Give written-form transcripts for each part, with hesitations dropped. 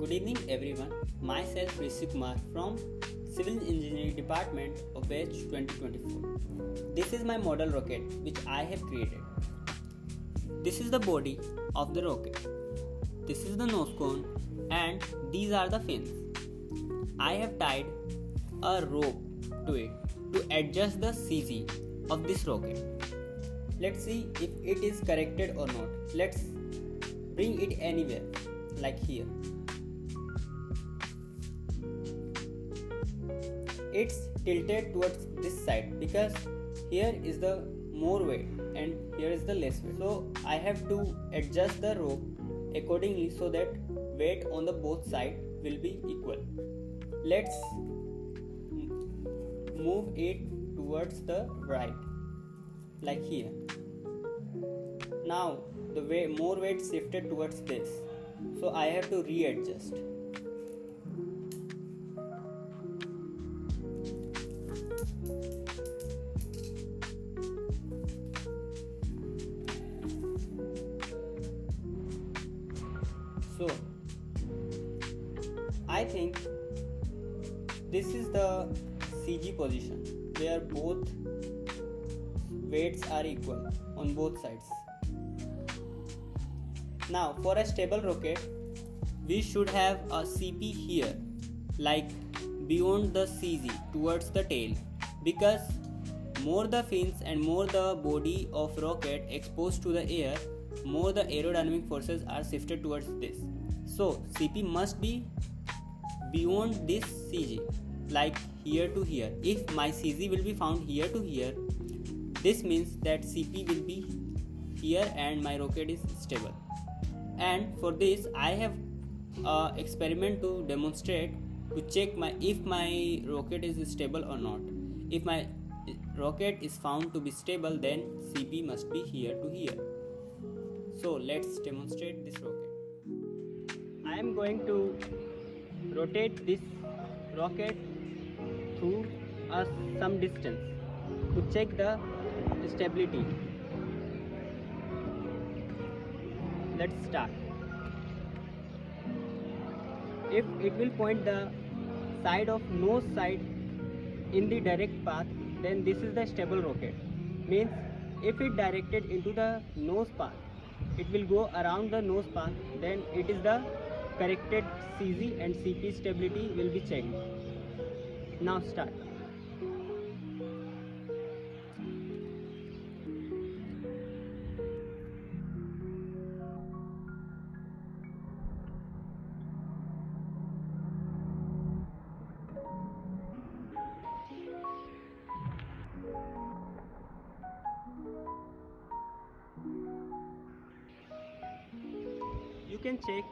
Good evening everyone. Myself Rishi Kumar from Civil Engineering Department of batch 2024. This is my model rocket which I have created. This is the body of the rocket. This is the nose cone and these are the fins. I have tied a rope to it to adjust the CG of this rocket. Let's see if it is corrected or not. Let's bring it anywhere like here. It's tilted towards this side because here is the more weight and here is the less weight. So I have to adjust the rope accordingly so that weight on the both sides will be equal. Let's move it towards the right like here. Now the more weight shifted towards this, so I have to readjust. So I think this is the CG position where both weights are equal on both sides. Now for a stable rocket, we should have a CP here, like beyond the CG towards the tail, because more the fins and more the body of rocket exposed to the air, more the aerodynamic forces are shifted towards this. So CP must be beyond this CG, like here to here. If my CG will be found here to here, this means that CP will be here and my rocket is stable. And for this I have an experiment to demonstrate, to check if my rocket is stable or not. If my rocket is found to be stable, then CP must be here to here. So let's demonstrate this rocket. I am going to rotate this rocket through some distance to check the stability. Let's start. If it will point the side of nose side in the direct path, then this is the stable rocket. Means if it directed into the nose path, it will go around the nose path, then it is the corrected CG and CP stability will be checked. Now start. You can check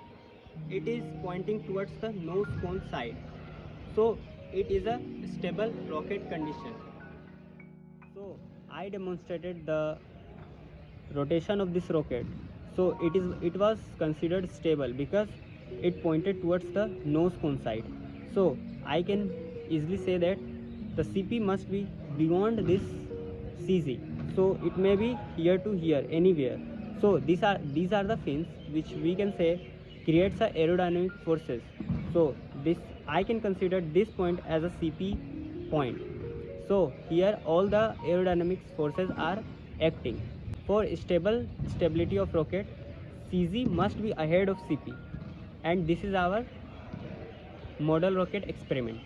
it is pointing towards the nose cone side, so it is a stable rocket condition. So I demonstrated the rotation of this rocket, so it was considered stable because it pointed towards the nose cone side. So I can easily say that the CP must be beyond this CG, so it may be here to here anywhere. So these are the fins which we can say creates a aerodynamic forces. So this I can consider this point as a CP point. So here all the aerodynamic forces are acting. For stability of rocket, CG must be ahead of CP, and this is our model rocket experiment.